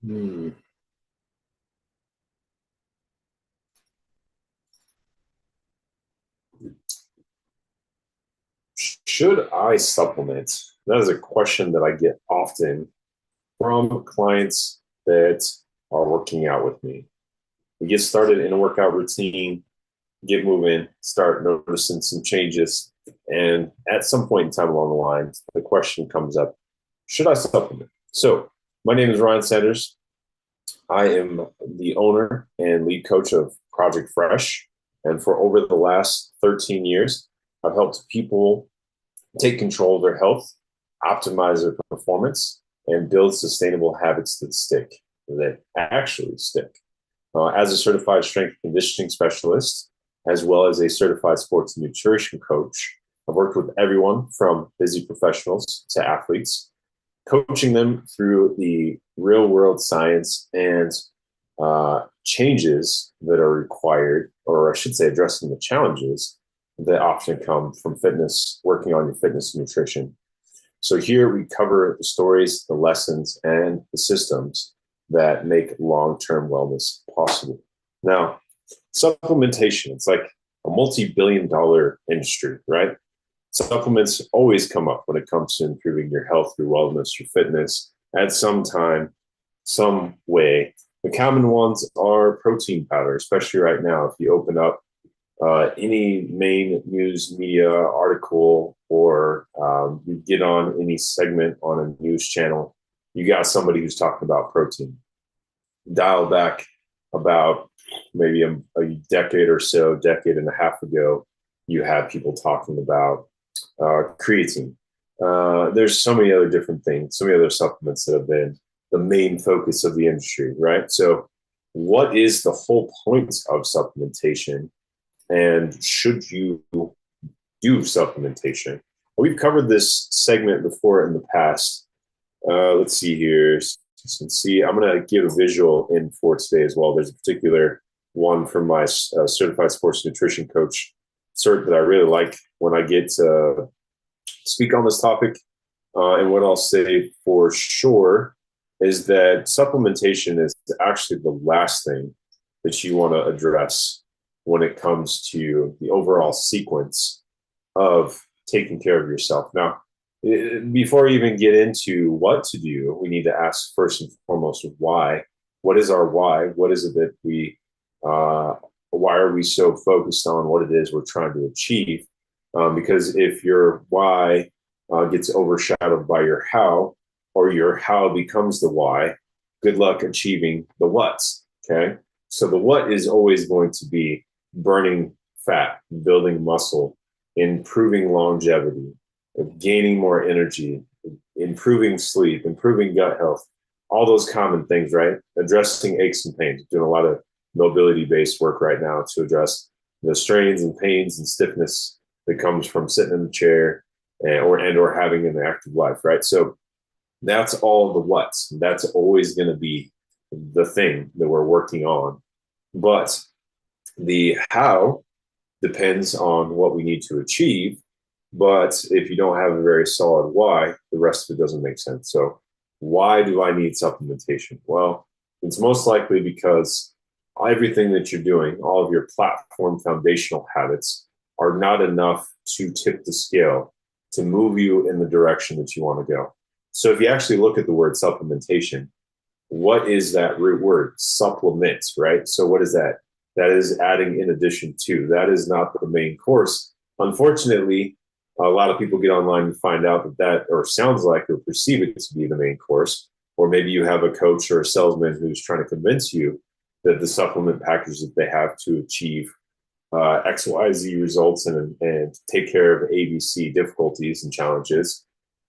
Hmm. Should I supplement? That is a question that I get often from clients that are working out with me. We get started in a workout routine, get moving, start noticing some changes. And at some point in time along the line, the question comes up, should I supplement? So my name is Ryan Sanders. I am the owner and lead coach of Project Fresh. And for over the last 13 years, I've helped people take control of their health, optimize their performance, and build sustainable habits that actually stick. As a certified strength and conditioning specialist, as well as a certified sports and nutrition coach, I've worked with everyone from busy professionals to athletes, coaching them through the real world science and changes that are required, or I should say, addressing the challenges that often come from fitness, working on your fitness and nutrition. So here we cover the stories, the lessons, and the systems that make long-term wellness possible. Now, supplementation, it's like a multi-billion-dollar industry, right? Supplements always come up when it comes to improving your health, your wellness, your fitness at some time, some way. The common ones are protein powder, especially right now. If you open up any main news media article or you get on any segment on a news channel, you got somebody who's talking about protein. Dial back about maybe a decade or so, decade and a half ago, you had people talking about creatine. There's so many other different things, so many other supplements that have been the main focus of the industry, right? So, what is the whole point of supplementation? And should you do supplementation? We've covered this segment before in the past. Let's see here. I'm going to give a visual in for today as well. There's a particular one from my certified sports nutrition coach cert that I really like when I get to speak on this topic. And what I'll say for sure is that supplementation is actually the last thing that you want to address when it comes to the overall sequence of taking care of yourself. Now, before we even get into what to do, we need to ask first and foremost why. What is our why? What is it that why are we so focused on what it is we're trying to achieve? Because if your why gets overshadowed by your how, or your how becomes the why, good luck achieving the what's. Okay. So the what is always going to be burning fat, building muscle, improving longevity, gaining more energy, improving sleep, improving gut health, all those common things, right? Addressing aches and pains, doing a lot of mobility based work right now to address the strains and pains and stiffness that comes from sitting in the chair or having an active life, right? So that's all the what's. That's always going to be the thing that we're working on. But the how depends on what we need to achieve. But if you don't have a very solid why, the rest of it doesn't make sense. So, why do I need supplementation? Well, it's most likely because everything that you're doing, all of your platform foundational habits, are not enough to tip the scale to move you in the direction that you want to go. So, if you actually look at the word supplementation, what is that root word? Supplement, right? So, what is that? That is adding in addition to. That is not the main course. Unfortunately, a lot of people get online and find out that or sounds like or perceive it to be the main course. Or maybe you have a coach or a salesman who's trying to convince you that the supplement package that they have to achieve XYZ results and take care of ABC difficulties and challenges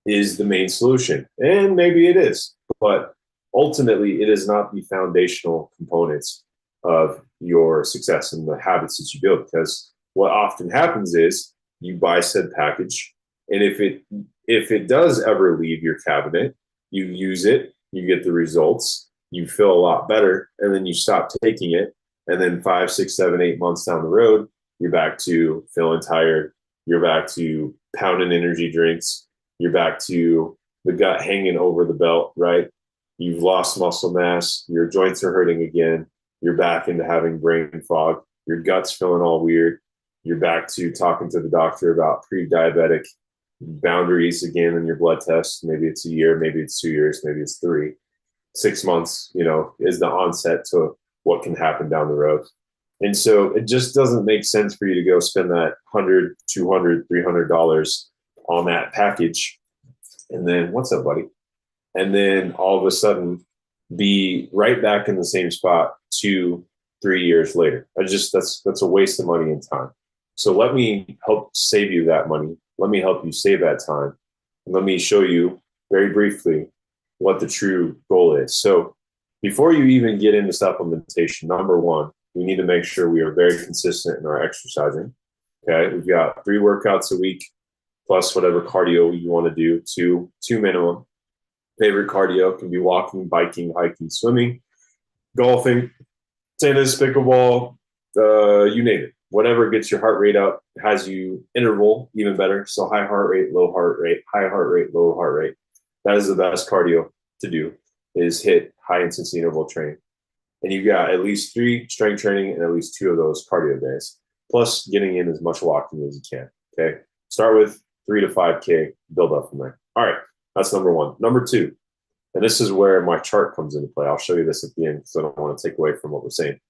is the main solution. And maybe it is, but ultimately it is not the foundational components of your success and the habits that you build. Because what often happens is you buy said package, and if it does ever leave your cabinet, you use it, you get the results, you feel a lot better, and then you stop taking it, and then 5, 6, 7, 8 months down the road, you're back to feeling tired, you're back to pounding energy drinks, you're back to the gut hanging over the belt, right? you've lost muscle mass, your joints are hurting again, you're back into having brain fog, your gut's feeling all weird, you're back to talking to the doctor about pre-diabetic boundaries again in your blood test. Maybe it's a year, maybe it's 2 years, maybe it's 3. 6 months, is the onset to what can happen down the road. And so it just doesn't make sense for you to go spend that $100, $200, $300 on that package. And then, what's up, buddy? And then all of a sudden be right back in the same spot 2, 3 years later. That's a waste of money and time. So let me help save you that money. Let me help you save that time. And let me show you very briefly what the true goal is. So before you even get into supplementation, number one, we need to make sure we are very consistent in our exercising. Okay, we've got 3 workouts a week plus whatever cardio you want to do, two minimum. Favorite cardio can be walking, biking, hiking, swimming, golfing, tennis, pickleball, you name it. Whatever gets your heart rate up, has you interval, even better. So high heart rate, low heart rate, high heart rate, low heart rate. That is the best cardio to do, is hit high intensity interval training. And you've got at least 3 strength training and at least 2 of those cardio days, plus getting in as much walking as you can. Okay. Start with 3 to 5K, build up from there. All right. That's number one. Number two, and this is where my chart comes into play. I'll show you this at the end because I don't want to take away from what we're saying.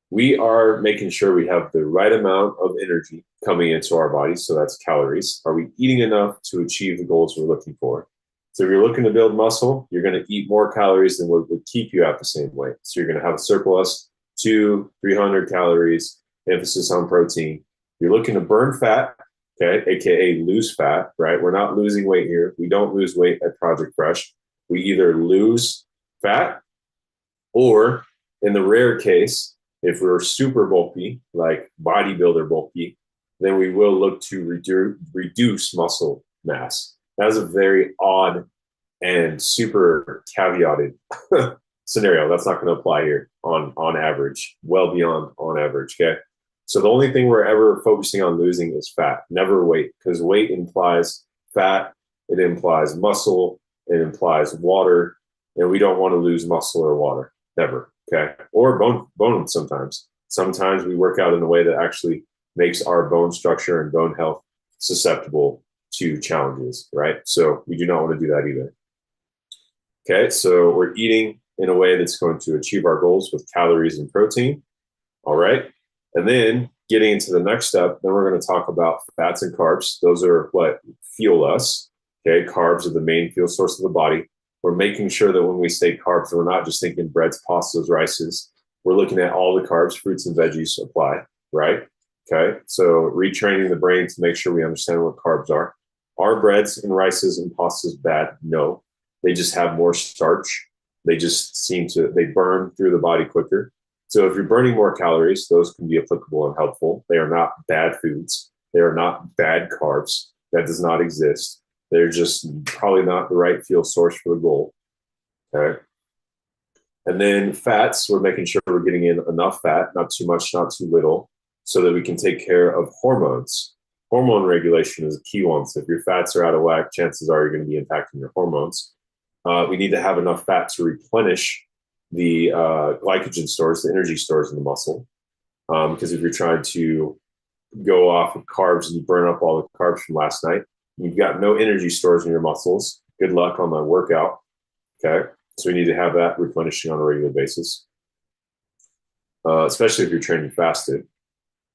We are making sure we have the right amount of energy coming into our body. So that's calories. Are we eating enough to achieve the goals we're looking for? So if you're looking to build muscle, you're going to eat more calories than what would keep you at the same weight. So you're going to have a surplus 200-300 calories, emphasis on protein. You're looking to burn fat, okay, AKA lose fat, right? We're not losing weight here. We don't lose weight at Project Fresh. We either lose fat or, in the rare case, if we're super bulky, like bodybuilder bulky, then we will look to reduce muscle mass. That is a very odd and super caveated scenario. That's not going to apply here on average, well beyond on average, okay? So the only thing we're ever focusing on losing is fat, never weight, because weight implies fat, it implies muscle, it implies water, and we don't want to lose muscle or water, never. Okay. Or bone sometimes. Sometimes we work out in a way that actually makes our bone structure and bone health susceptible to challenges, right? So we do not want to do that either. Okay. So we're eating in a way that's going to achieve our goals with calories and protein. All right. And then getting into the next step, then we're going to talk about fats and carbs. Those are what fuel us. Okay. Carbs are the main fuel source of the body. We're making sure that when we say carbs, we're not just thinking breads, pastas, rices. We're looking at all the carbs, fruits, and veggies apply, right? Okay. So retraining the brain to make sure we understand what carbs are. Are breads and rices and pastas bad? No. They just have more starch. They just they burn through the body quicker. So if you're burning more calories, those can be applicable and helpful. They are not bad foods. They are not bad carbs. That does not exist. They're just probably not the right fuel source for the goal. Okay. And then fats, we're making sure we're getting in enough fat, not too much, not too little, so that we can take care of hormones. Hormone regulation is a key one. So if your fats are out of whack, chances are you're going to be impacting your hormones. We need to have enough fat to replenish the glycogen stores, the energy stores in the muscle. Because if you're trying to go off of carbs and you burn up all the carbs from last night, you've got no energy stores in your muscles. Good luck on the workout. Okay. So we need to have that replenishing on a regular basis, especially if you're training fasted.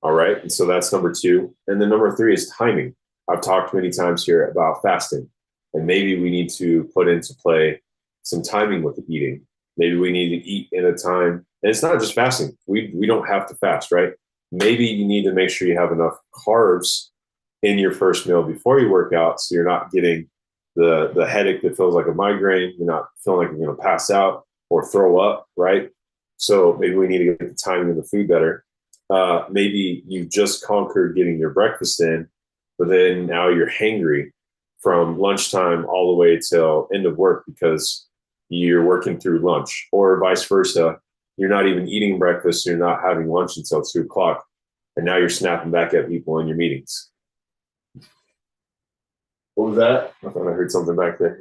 All right. And so that's number 2. And then number 3 is timing. I've talked many times here about fasting, and maybe we need to put into play some timing with the eating. Maybe we need to eat in a time, and it's not just fasting. We don't have to fast, right? Maybe you need to make sure you have enough carbs in your first meal before you work out, so you're not getting the headache that feels like a migraine. You're not feeling like you're going to pass out or throw up, right? So maybe we need to get the timing of the food better. Maybe you've just conquered getting your breakfast in, but then now you're hangry from lunchtime all the way till end of work because you're working through lunch, or vice versa. You're not even eating breakfast, so you're not having lunch until 2 o'clock, and now you're snapping back at people in your meetings. What was that? I thought I heard something back there.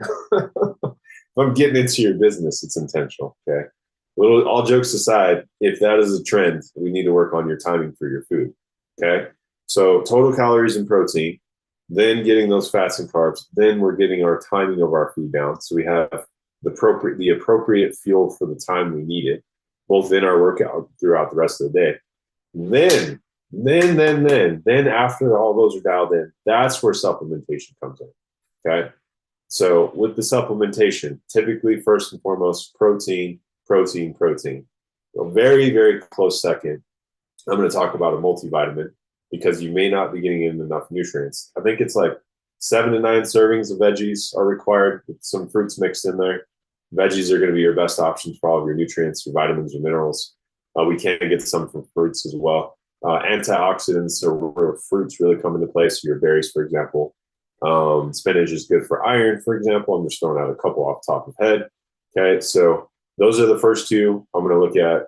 I'm getting into your business, it's intentional. Okay. Little all jokes aside, if that is a trend, we need to work on your timing for your food. Okay. So total calories and protein, then getting those fats and carbs, then we're getting our timing of our food down. So we have the appropriate fuel for the time we need it, both in our workout throughout the rest of the day. Then after all those are dialed in, that's where supplementation comes in. Okay. So with the supplementation, typically first and foremost, protein, protein, protein. A very, very close second, I'm going to talk about a multivitamin because you may not be getting in enough nutrients. I think it's like 7 to 9 servings of veggies are required with some fruits mixed in there. Veggies are going to be your best options for all of your nutrients, your vitamins, your minerals. We can get some from fruits as well. Antioxidants or fruits really come into play. So your berries, for example. Spinach is good for iron, for example. I'm just throwing out a couple off the top of head. Okay, so those are the first two. I'm going to look at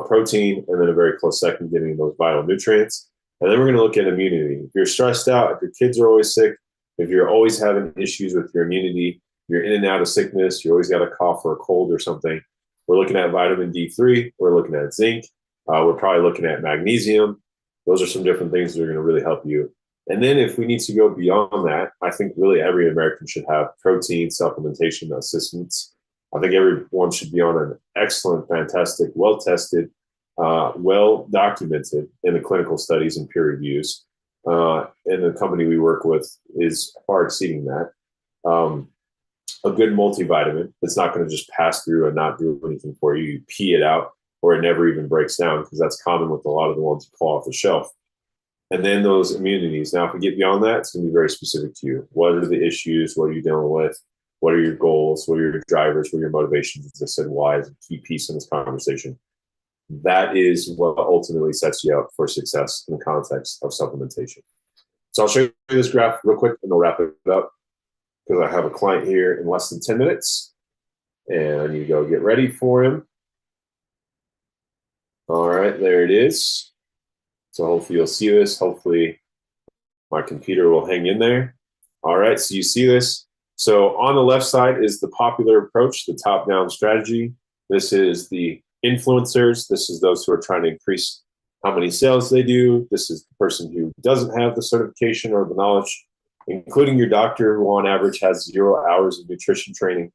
protein, and then a very close second, getting those vital nutrients. And then we're going to look at immunity. If you're stressed out, if your kids are always sick, if you're always having issues with your immunity, you're in and out of sickness, you always got a cough or a cold or something, we're looking at vitamin D3, we're looking at zinc, we're probably looking at magnesium. Those are some different things that are going to really help you. And then if we need to go beyond that, I think really every American should have protein supplementation assistance. I think everyone should be on an excellent, fantastic, well-tested, well-documented in the clinical studies and peer reviews. And the company we work with is far exceeding that. A good multivitamin that's not going to just pass through and not do anything for you. You pee it out or it never even breaks down, because that's common with a lot of the ones you pull off the shelf. And then those immunities. Now, if we get beyond that, it's going to be very specific to you. What are the issues? What are you dealing with? What are your goals? What are your drivers? What are your motivations? As I said, why is a key piece in this conversation. That is what ultimately sets you up for success in the context of supplementation. So I'll show you this graph real quick and we'll wrap it up, because I have a client here in less than 10 minutes and I need to go get ready for him. All right, there it is. So hopefully you'll see this. Hopefully my computer will hang in there. All right, so you see this. So on the left side is the popular approach, the top-down strategy. This is the influencers. This is those who are trying to increase how many sales they do. This is the person who doesn't have the certification or the knowledge, including your doctor, who on average has 0 hours of nutrition training.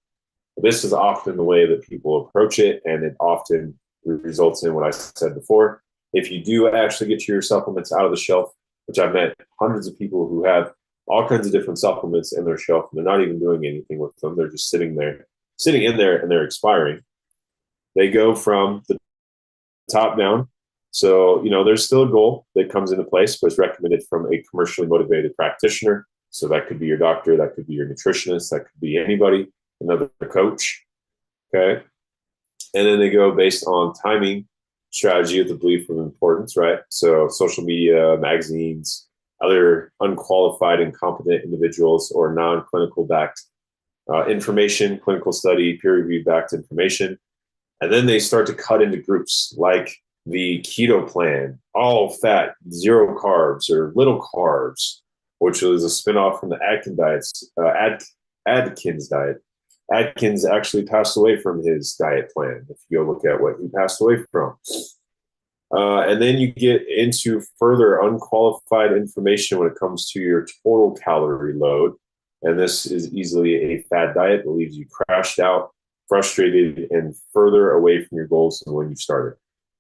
This is often the way that people approach it, and it often results in what I said before. If you do actually get your supplements out of the shelf, which I've met hundreds of people who have all kinds of different supplements in their shelf, and they're not even doing anything with them. They're just sitting in there, and they're expiring. They go from the top down. So, there's still a goal that comes into place, but it's recommended from a commercially motivated practitioner. So that could be your doctor, that could be your nutritionist, that could be anybody, another coach. Okay. And then they go based on timing, strategy with the belief of importance, right? So social media, magazines, other unqualified and competent individuals or non-clinical backed information, clinical study, peer-reviewed backed information. And then they start to cut into groups like the keto plan, all fat, 0 carbs or little carbs, which was a spinoff from the Atkins diet. Atkins actually passed away from his diet plan, if you go look at what he passed away from. And then you get into further unqualified information when it comes to your total calorie load. And this is easily a fad diet that leaves you crashed out, frustrated, and further away from your goals than when you started.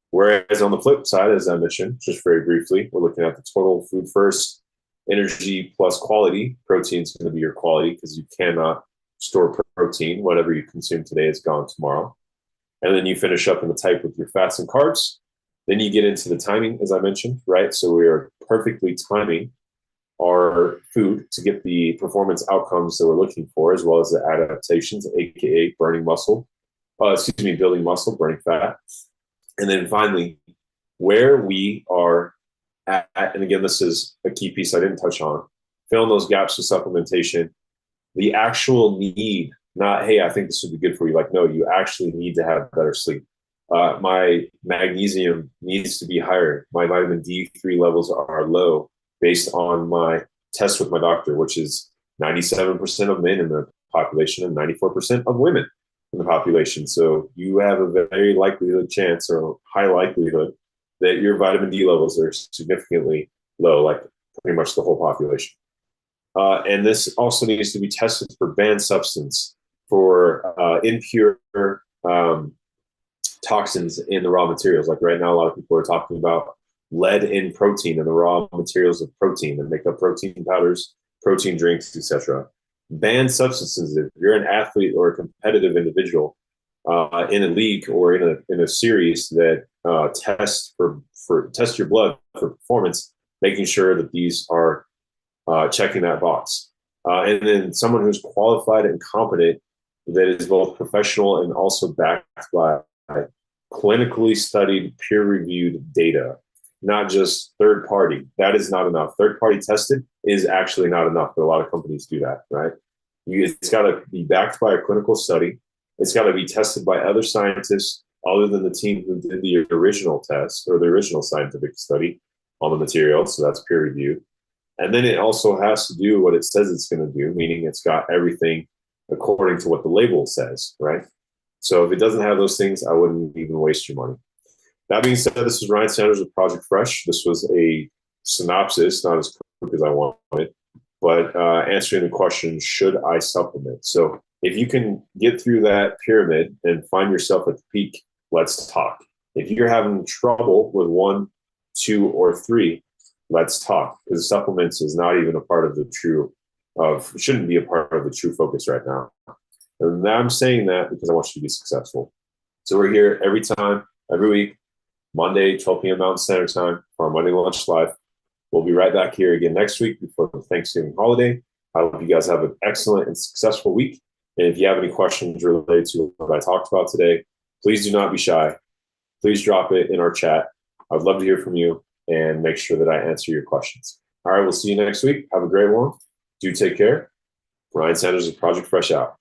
Whereas on the flip side, as I mentioned, just very briefly, we're looking at the total food first, energy plus quality. Protein is going to be your quality, because you cannot store protein. Whatever you consume today is gone tomorrow. And then you finish up in the type with your fats and carbs. Then you get into the timing, as I mentioned, right? So we are perfectly timing our food to get the performance outcomes that we're looking for, as well as the adaptations, aka building muscle, burning fat. And then finally, where we are at, and again, this is a key piece I didn't touch on, filling those gaps with supplementation, the actual need, not, hey, I think this would be good for you. Like, no, you actually need to have better sleep. My magnesium needs to be higher. My vitamin D3 levels are low based on my test with my doctor, which is 97% of men in their population and 94% of women in the population. So you have a very likelihood chance or high likelihood that your vitamin D levels are significantly low, like pretty much the whole population. And this also needs to be tested for banned substance, for impure toxins in the raw materials. Like right now, a lot of people are talking about lead in protein and the raw materials of protein and make up protein powders, protein drinks, etc. Banned substances. If you're an athlete or a competitive individual in a league or in a series that test test your blood for performance, making sure that these are checking that box. And then someone who's qualified and competent, that is both professional and also backed by clinically studied, peer-reviewed data, not just third party. That is not enough. Third party tested is actually not enough, but a lot of companies do that, right? It's got to be backed by a clinical study. It's got to be tested by other scientists other than the team who did the original test or the original scientific study on the material. So that's peer reviewed. And then it also has to do what it says it's going to do, meaning it's got everything according to what the label says, right? So if it doesn't have those things, I wouldn't even waste your money. That being said, this is Ryan Sanders with Project Fresh. This was a synopsis, not as quick as I wanted, but answering the question, should I supplement? So if you can get through that pyramid and find yourself at the peak, let's talk. If you're having trouble with 1, 2, or 3, let's talk, because supplements is not even a part of the true shouldn't be a part of the true focus right now. And I'm saying that because I want you to be successful. So we're here every time, every week, Monday, 12 p.m. Mountain Standard Time for our Monday Lunch Live. We'll be right back here again next week before the Thanksgiving holiday. I hope you guys have an excellent and successful week. And if you have any questions related to what I talked about today, please do not be shy. Please drop it in our chat. I'd love to hear from you and make sure that I answer your questions. All right, we'll see you next week. Have a great one. Do take care. Ryan Sanders of Project Fresh out.